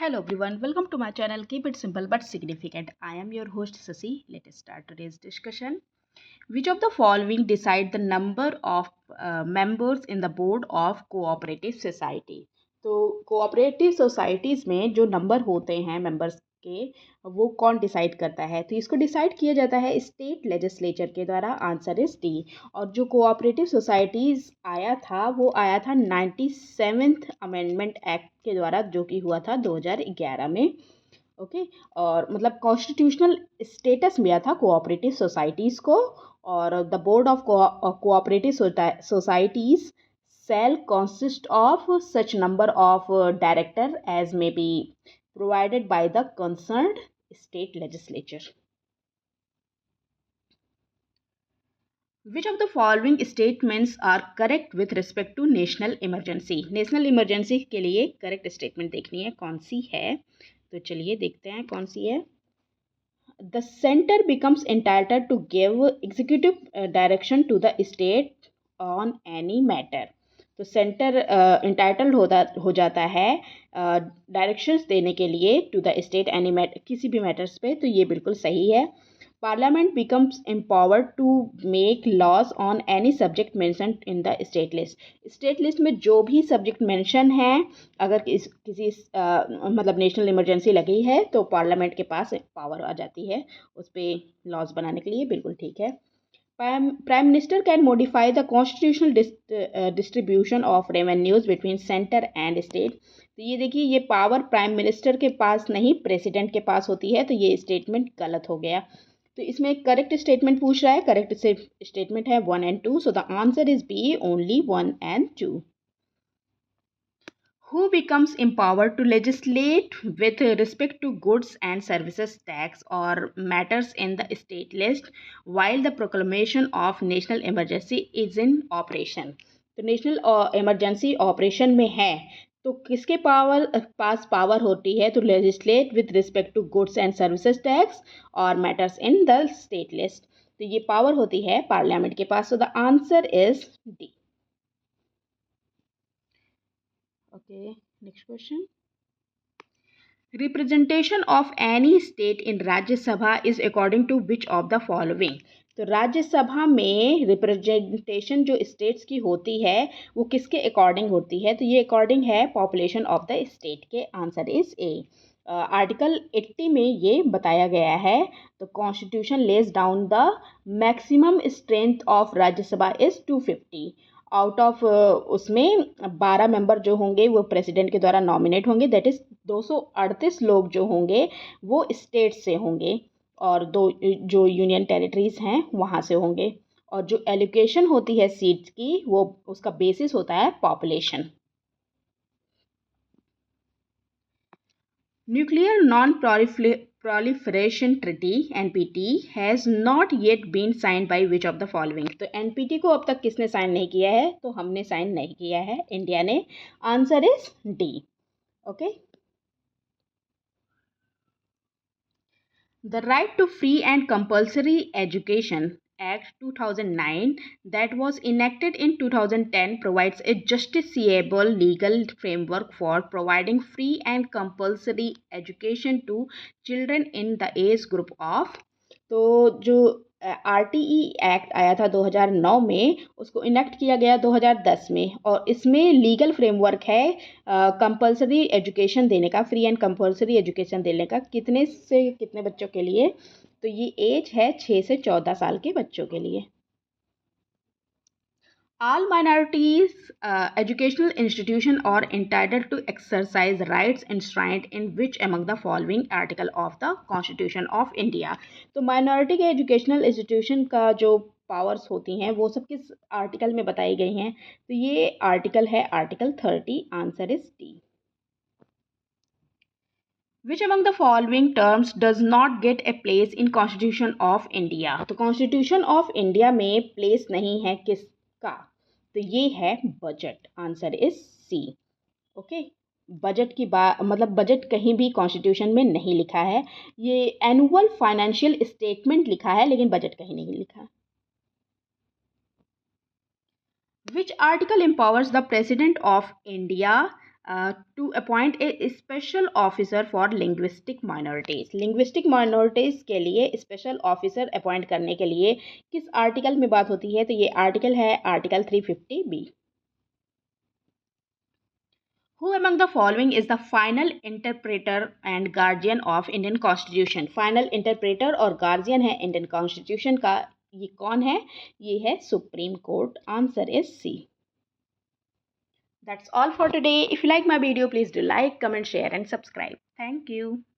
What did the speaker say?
Hello everyone, welcome to my channel. Keep it simple but significant. I am your host Sasi. Let's start today's discussion. Which of the following decide the number of members in the board of cooperative society? तो cooperative societies में जो number होते हैं members के, वो कौन decide करता है? तो इसको डिसाइड किया जाता है स्टेट लेजिस्लेचर के द्वारा। Answer is D. और जो कोऑपरेटिव सोसाइटीज़ आया था वो आया था 97th अमेंडमेंट एक्ट के द्वारा, जो कि हुआ था 2011 में। ओके। और मतलब कॉन्स्टिट्यूशनल स्टेटस मिला था कोऑपरेटिव सोसाइटीज़ को। और the board of cooperative societies shall consist of such number of director as may be provided by the concerned state legislature. Which of the following statements are correct with respect to national emergency? national emergency के लिए correct statement देखनी है कौन सी है, तो चलिए देखते हैं कौन सी है। The center becomes entitled to give executive direction to the state on any matter. तो सेंटर इंटाइटल्ड हो जाता है डायरेक्शंस देने के लिए to the state any matter, किसी भी मैटर्स पे। तो ये बिल्कुल सही है। Parliament becomes empowered to make laws on any subject mention in the state list. State list में जो भी सब्जेक्ट मेंशन है, अगर किसी मतलब नेशनल इमरजेंसी लगी है तो पार्लियामेंट के पास पावर आ जाती है उस पर लॉज बनाने के लिए। बिल्कुल ठीक है। Prime Minister can modify the constitutional distribution of revenues between center and state. तो ये देखिए, ये पावर प्राइम मिनिस्टर के पास नहीं प्रेसिडेंट के पास होती है, तो ये स्टेटमेंट गलत हो गया। तो इसमें करेक्ट स्टेटमेंट पूछ रहा है, करेक्ट स्टेटमेंट है 1 and 2, so the answer is B, only 1 and 2. Who becomes empowered to legislate with respect to goods and services tax or matters in the state list while the proclamation of national emergency is in operation? तो national emergency operation में है, तो किसके पास power होती है? तो legislate with respect to goods and services tax और matters in the state list. तो ये पावर होती है पार्लियामेंट के पास। So the answer is D. Okay, next question. Representation of any state in Rajya Sabha is according to which of the following? तो राज्यसभा में representation जो स्टेट्स की होती है वो किसके अकॉर्डिंग होती है? तो ये अकॉर्डिंग है पॉपुलेशन ऑफ द स्टेट के। Answer is a. आर्टिकल 80 में ये बताया गया है। तो constitution lays down the maximum strength of Rajya Sabha is 250। Out of उसमें 12 मेंबर जो होंगे वो प्रेसिडेंट के द्वारा नॉमिनेट होंगे। दैट इज़ 238 लोग जो होंगे वो स्टेट से होंगे और दो जो यूनियन टेरिटरीज हैं वहाँ से होंगे। और जो एलोकेशन होती है सीट्स की, वो उसका बेसिस होता है population. Nuclear non Proliferation Treaty (NPT) has not yet been signed by which of the following? तो NPT को अब तक किसने साइन नहीं किया है? तो हमने साइन नहीं किया है, इंडिया ने। Answer is D. Okay. The Right to Free and Compulsory Education Act 2009 that was enacted in 2010 provides a justiciable legal framework for providing free and compulsory education to children in the age group of। तो जो RTE act आया था 2009 में, उसको enact किया गया 2010 में, और इसमें लीगल फ्रेमवर्क है कंपलसरी एजुकेशन देने का, फ्री एंड कंपलसरी एजुकेशन देने का। कितने से कितने बच्चों के लिए? तो ये एज है 6 से 14 साल के बच्चों के लिए। All minorities educational institution are entitled to exercise rights enshrined in which among the following article of the Constitution of India? तो माइनॉरिटी के एजुकेशनल इंस्टीट्यूशन का जो पावर्स होती हैं वो सब किस आर्टिकल में बताई गई हैं? तो ये आर्टिकल है article 30। Answer is D. Which among the following terms does not get a place in Constitution of India? तो Constitution of India में प्लेस नहीं है किसका? तो ये है budget. Answer is C. Okay. Budget की बात मतलब बजट कहीं भी कॉन्स्टिट्यूशन में नहीं लिखा है। ये एनुअल फाइनेंशियल स्टेटमेंट लिखा है, लेकिन बजट कहीं नहीं लिखा। Which article empowers the President of India to appoint a special officer for linguistic minorities. Linguistic minorities के लिए स्पेशल ऑफिसर अपॉइंट करने के लिए किस आर्टिकल में बात होती है? तो ये आर्टिकल है article 350B। Who among the following is the final interpreter and guardian of Indian Constitution? Final interpreter और guardian है Indian Constitution का, ये कौन है? ये है Supreme Court. Answer is C. That's all for today. If you like my video, please do like, comment, share and subscribe. Thank you.